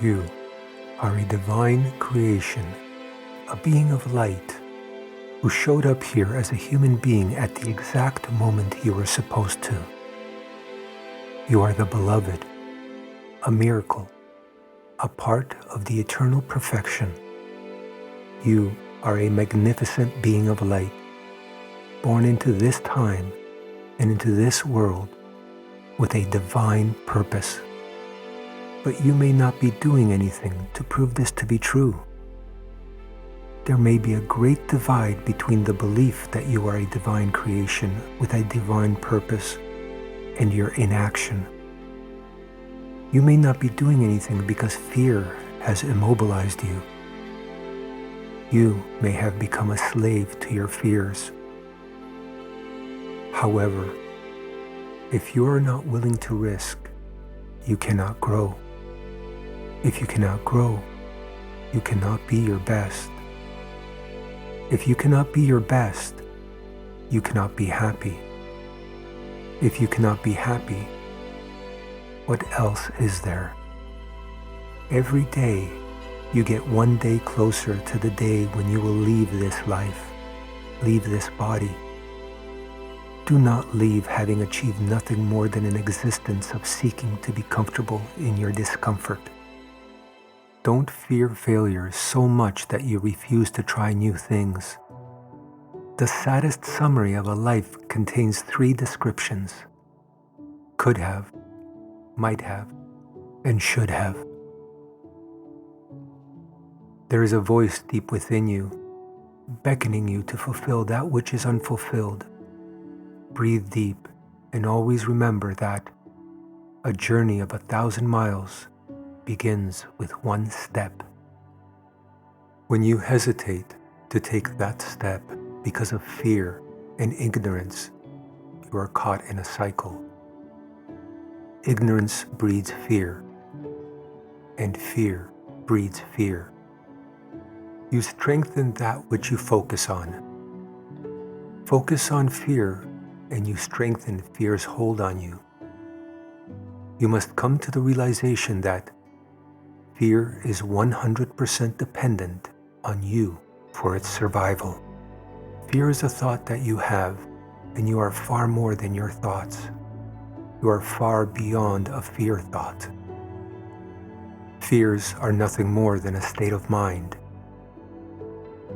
You are a divine creation, a being of light who showed up here as a human being at the exact moment you were supposed to. You are the beloved, a miracle, a part of the eternal perfection. You are a magnificent being of light, born into this time and into this world with a divine purpose. But you may not be doing anything to prove this to be true. There may be a great divide between the belief that you are a divine creation with a divine purpose and your inaction. You may not be doing anything because fear has immobilized you. You may have become a slave to your fears. However, if you are not willing to risk, you cannot grow. If you cannot grow, you cannot be your best. If you cannot be your best, you cannot be happy. If you cannot be happy, what else is there? Every day, you get one day closer to the day when you will leave this life, leave this body. Do not leave having achieved nothing more than an existence of seeking to be comfortable in your discomfort. Don't fear failure so much that you refuse to try new things. The saddest summary of a life contains 3 descriptions: could have, might have, and should have. There is a voice deep within you, beckoning you to fulfill that which is unfulfilled. Breathe deep and always remember that a journey of 1,000 miles begins with 1 step. When you hesitate to take that step because of fear and ignorance, you are caught in a cycle. Ignorance breeds fear, and fear breeds fear. You strengthen that which you focus on. Focus on fear, and you strengthen fear's hold on you. You must come to the realization that fear is 100% dependent on you for its survival. Fear is a thought that you have, and you are far more than your thoughts. You are far beyond a fear thought. Fears are nothing more than a state of mind,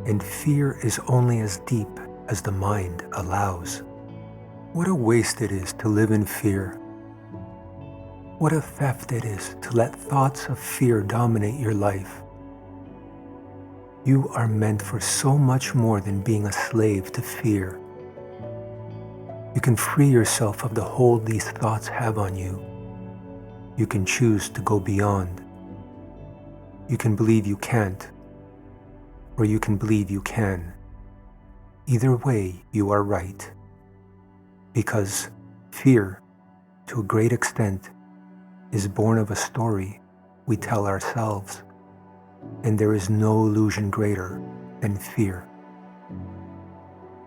and fear is only as deep as the mind allows. What a waste it is to live in fear. What a theft it is to let thoughts of fear dominate your life. You are meant for so much more than being a slave to fear. You can free yourself of the hold these thoughts have on you. You can choose to go beyond. You can believe you can't, or you can believe you can. Either way, you are right. Because fear, to a great extent, is born of a story we tell ourselves, and there is no illusion greater than fear.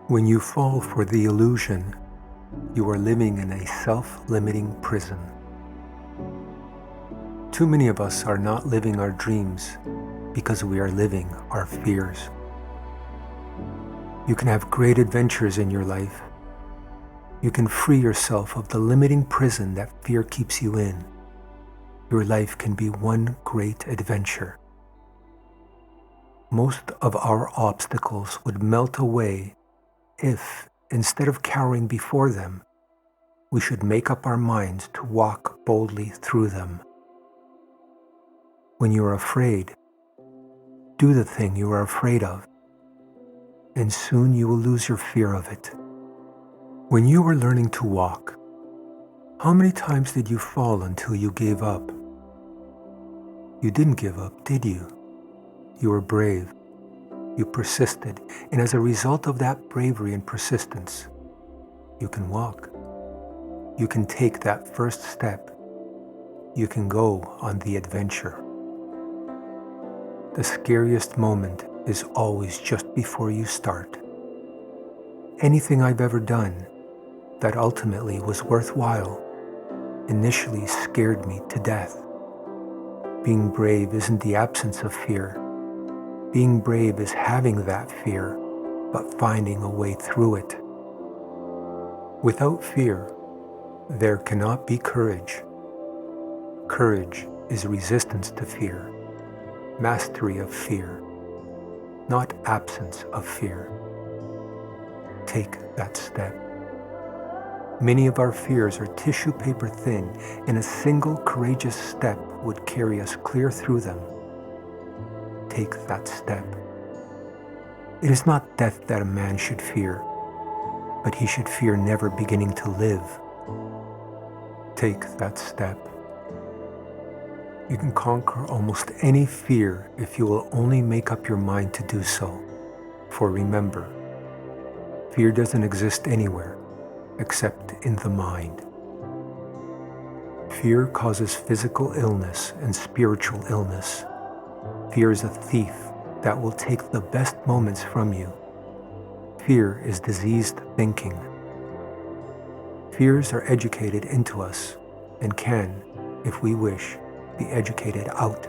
When you fall for the illusion, you are living in a self-limiting prison. Too many of us are not living our dreams because we are living our fears. You can have great adventures in your life. You can free yourself of the limiting prison that fear keeps you in. Your life can be one great adventure. Most of our obstacles would melt away if, instead of cowering before them, we should make up our minds to walk boldly through them. When you are afraid, do the thing you are afraid of, and soon you will lose your fear of it. When you were learning to walk, how many times did you fall until you gave up? You didn't give up, did you? You were brave. You persisted, and as a result of that bravery and persistence, you can walk. You can take that first step. You can go on the adventure. The scariest moment is always just before you start. Anything I've ever done that ultimately was worthwhile initially scared me to death. Being brave isn't the absence of fear. Being brave is having that fear, but finding a way through it. Without fear, there cannot be courage. Courage is resistance to fear, mastery of fear, not absence of fear. Take that step. Many of our fears are tissue paper thin, and a single courageous step would carry us clear through them. Take that step. It is not death that a man should fear, but he should fear never beginning to live. Take that step. You can conquer almost any fear if you will only make up your mind to do so. For remember, fear doesn't exist anywhere except in the mind. Fear causes physical illness and spiritual illness. Fear is a thief that will take the best moments from you. Fear is diseased thinking. Fears are educated into us and can, if we wish, be educated out.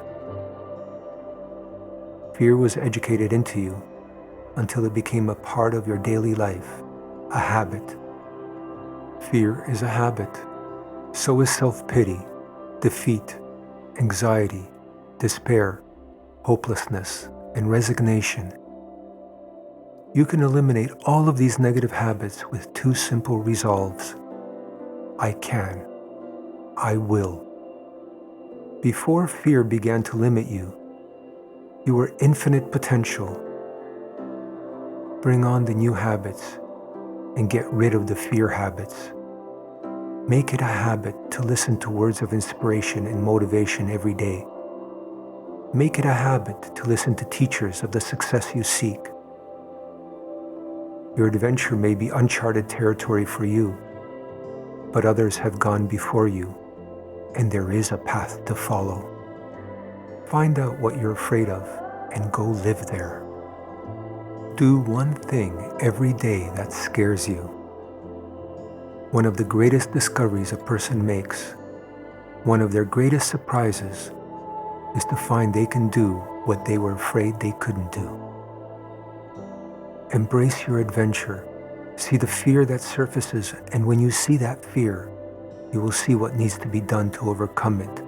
Fear was educated into you until it became a part of your daily life, a habit. Fear is a habit. So is self-pity, defeat, anxiety, despair, hopelessness, and resignation. You can eliminate all of these negative habits with two simple resolves. I can. I will. Before fear began to limit you, you were infinite potential. Bring on the new habits and get rid of the fear habits. Make it a habit to listen to words of inspiration and motivation every day. Make it a habit to listen to teachers of the success you seek. Your adventure may be uncharted territory for you, but others have gone before you, and there is a path to follow. Find out what you're afraid of and go live there. Do one thing every day that scares you. One of the greatest discoveries a person makes, one of their greatest surprises, is to find they can do what they were afraid they couldn't do. Embrace your adventure. See the fear that surfaces, and when you see that fear, you will see what needs to be done to overcome it.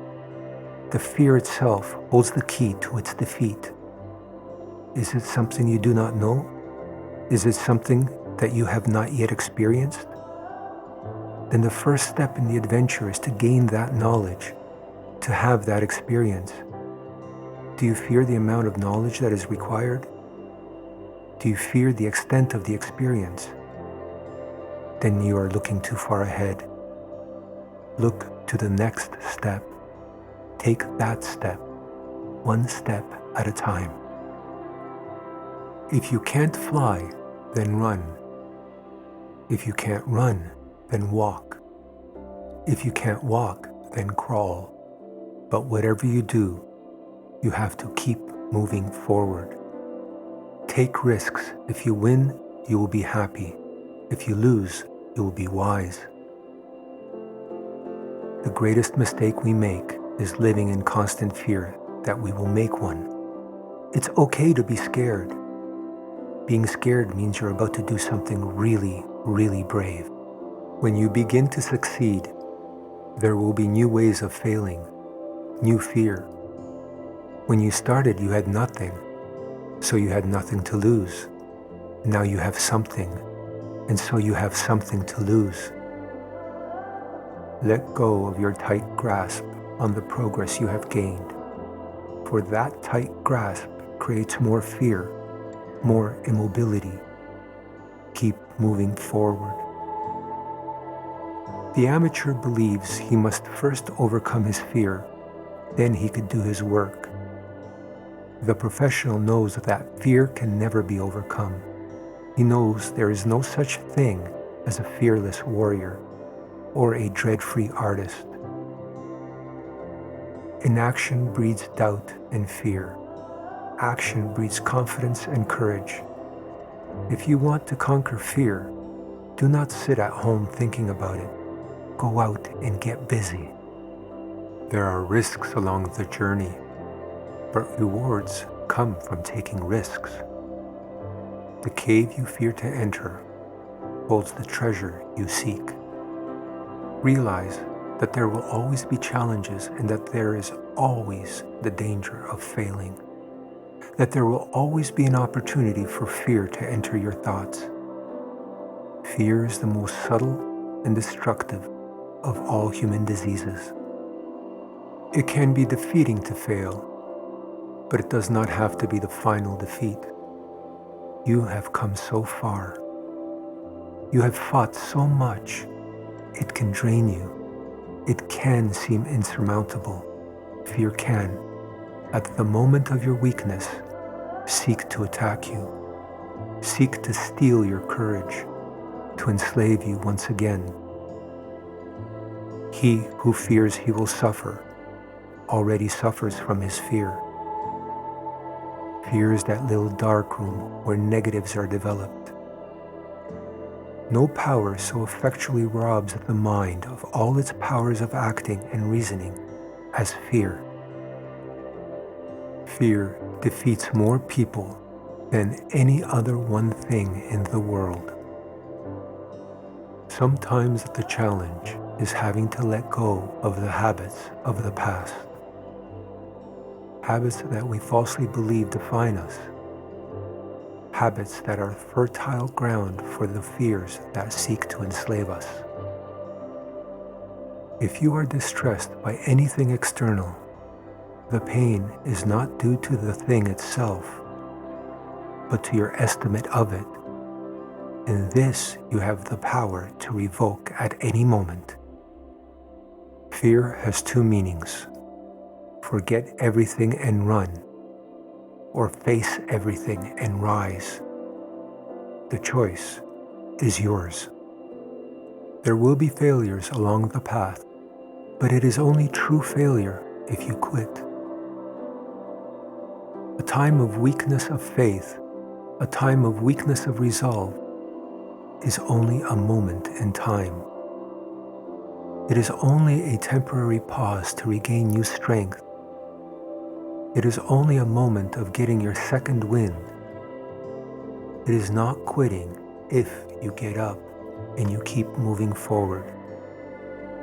The fear itself holds the key to its defeat. Is it something you do not know? Is it something that you have not yet experienced? Then the first step in the adventure is to gain that knowledge, to have that experience. Do you fear the amount of knowledge that is required? Do you fear the extent of the experience? Then you are looking too far ahead. Look to the next step. Take that step, one step at a time. If you can't fly, then run. If you can't run, then walk. If you can't walk, then crawl. But whatever you do, you have to keep moving forward. Take risks. If you win, you will be happy. If you lose, you will be wise. The greatest mistake we make is living in constant fear that we will make one. It's okay to be scared. Being scared means you're about to do something really, really brave. When you begin to succeed, there will be new ways of failing, new fear. When you started, you had nothing, so you had nothing to lose. Now you have something, and so you have something to lose. Let go of your tight grasp on the progress you have gained, for that tight grasp creates more fear, more immobility. Keep moving forward. The amateur believes he must first overcome his fear, then he could do his work. The professional knows that fear can never be overcome. He knows there is no such thing as a fearless warrior or a dread-free artist. Inaction breeds doubt and fear. Action breeds confidence and courage. If you want to conquer fear, do not sit at home thinking about it. Go out and get busy. There are risks along the journey, but rewards come from taking risks. The cave you fear to enter holds the treasure you seek. Realize that there will always be challenges and that there is always the danger of failing. That there will always be an opportunity for fear to enter your thoughts. Fear is the most subtle and destructive of all human diseases. It can be defeating to fail, but it does not have to be the final defeat. You have come so far. You have fought so much. It can drain you. It can seem insurmountable. Fear can, at the moment of your weakness, seek to attack you, seek to steal your courage, to enslave you once again. He who fears he will suffer already suffers from his fear. Fear is that little dark room where negatives are developed. No power so effectually robs the mind of all its powers of acting and reasoning as fear. Fear defeats more people than any other one thing in the world. Sometimes the challenge is having to let go of the habits of the past. Habits that we falsely believe define us. Habits that are fertile ground for the fears that seek to enslave us. If you are distressed by anything external, the pain is not due to the thing itself, but to your estimate of it. In this, you have the power to revoke at any moment. Fear has two meanings: forget everything and run, or face everything and rise. The choice is yours. There will be failures along the path, but it is only true failure if you quit. A time of weakness of faith, a time of weakness of resolve, is only a moment in time. It is only a temporary pause to regain new strength. It is only a moment of getting your second wind. It is not quitting if you get up and you keep moving forward.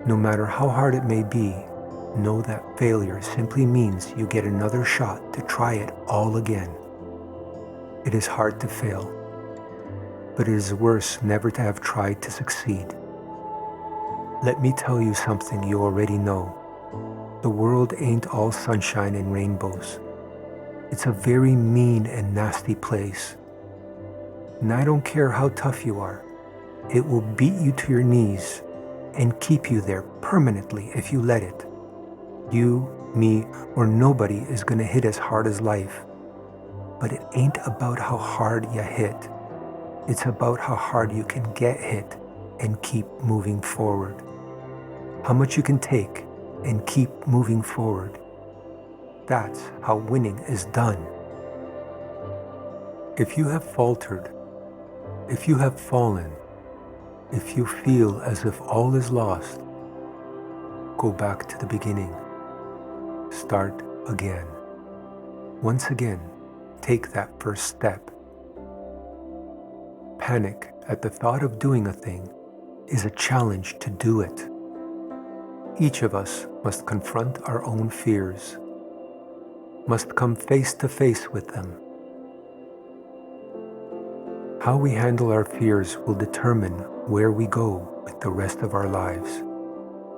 No matter how hard it may be, know that failure simply means you get another shot to try it all again. It is hard to fail, but it is worse never to have tried to succeed. Let me tell you something you already know. The world ain't all sunshine and rainbows. It's a very mean and nasty place. And I don't care how tough you are. It will beat you to your knees and keep you there permanently if you let it. You, me, or nobody is gonna hit as hard as life. But it ain't about how hard you hit. It's about how hard you can get hit and keep moving forward. How much you can take and keep moving forward. That's how winning is done. If you have faltered, if you have fallen, if you feel as if all is lost, go back to the beginning. Start again. Once again, take that first step. Panic at the thought of doing a thing is a challenge to do it. Each of us must confront our own fears, must come face to face with them. How we handle our fears will determine where we go with the rest of our lives,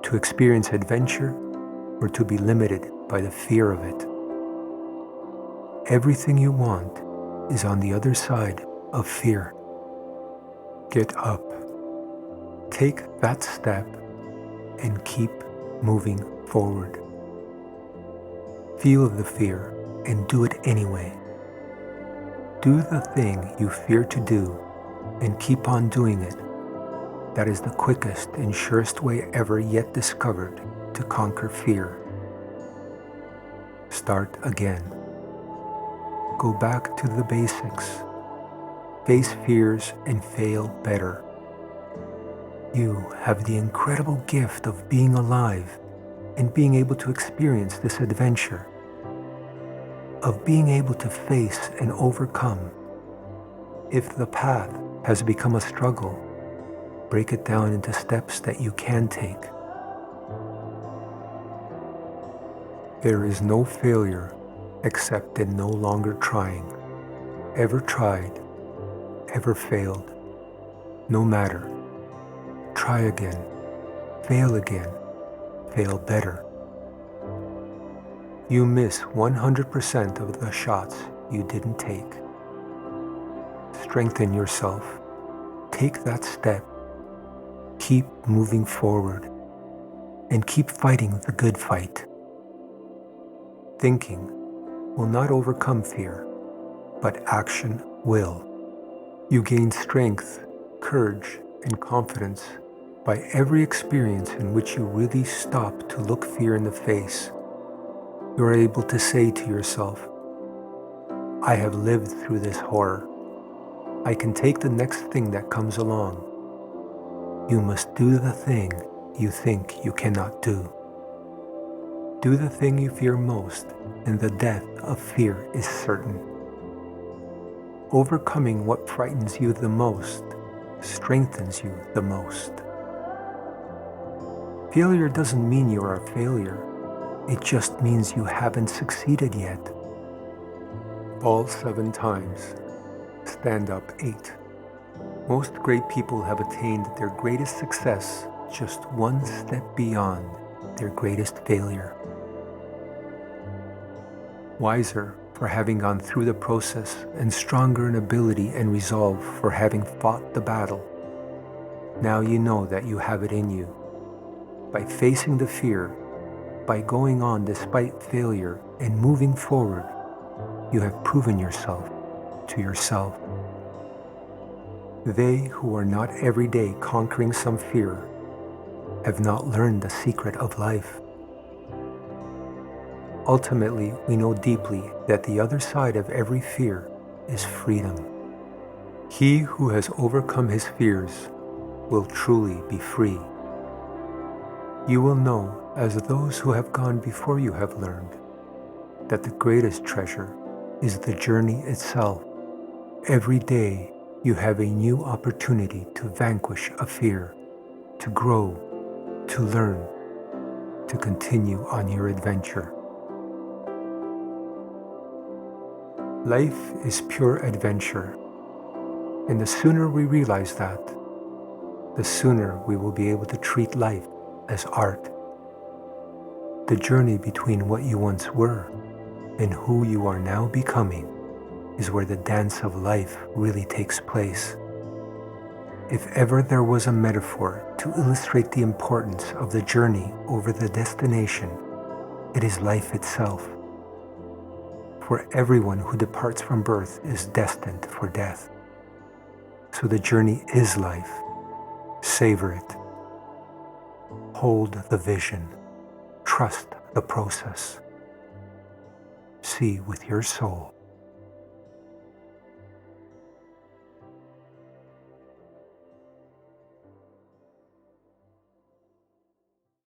to experience adventure or to be limited by the fear of it. Everything you want is on the other side of fear. Get up, take that step, and keep moving forward. Feel the fear and do it anyway. Do the thing you fear to do and keep on doing it. That is the quickest and surest way ever yet discovered to conquer fear. Start again. Go back to the basics. Face fears and fail better. You have the incredible gift of being alive, in being able to experience this adventure of being able to face and overcome. If the path has become a struggle, break it down into steps that you can take. There is no failure except in no longer trying. Ever tried, ever failed, no matter. Try again, fail better. You miss 100% of the shots you didn't take. Strengthen yourself. Take that step. Keep moving forward and keep fighting the good fight. Thinking will not overcome fear, but action will. You gain strength, courage, and confidence by every experience in which you really stop to look fear in the face. You're able to say to yourself, I have lived through this horror. I can take the next thing that comes along. You must do the thing you think you cannot do. Do the thing you fear most, and the death of fear is certain. Overcoming what frightens you the most strengthens you the most. Failure doesn't mean you are a failure. It just means you haven't succeeded yet. Fall 7 times. Stand up 8. Most great people have attained their greatest success just one step beyond their greatest failure. Wiser for having gone through the process, and stronger in ability and resolve for having fought the battle. Now you know that you have it in you. By facing the fear, by going on despite failure and moving forward, you have proven yourself to yourself. They who are not every day conquering some fear have not learned the secret of life. Ultimately, we know deeply that the other side of every fear is freedom. He who has overcome his fears will truly be free. You will know, as those who have gone before you have learned, that the greatest treasure is the journey itself. Every day you have a new opportunity to vanquish a fear, to grow, to learn, to continue on your adventure. Life is pure adventure, and the sooner we realize that, the sooner we will be able to treat life as art. The journey between what you once were and who you are now becoming is where the dance of life really takes place. If ever there was a metaphor to illustrate the importance of the journey over the destination, it is life itself. For everyone who departs from birth is destined for death. So the journey is life. Savor it. Hold the vision. Trust the process. See with your soul.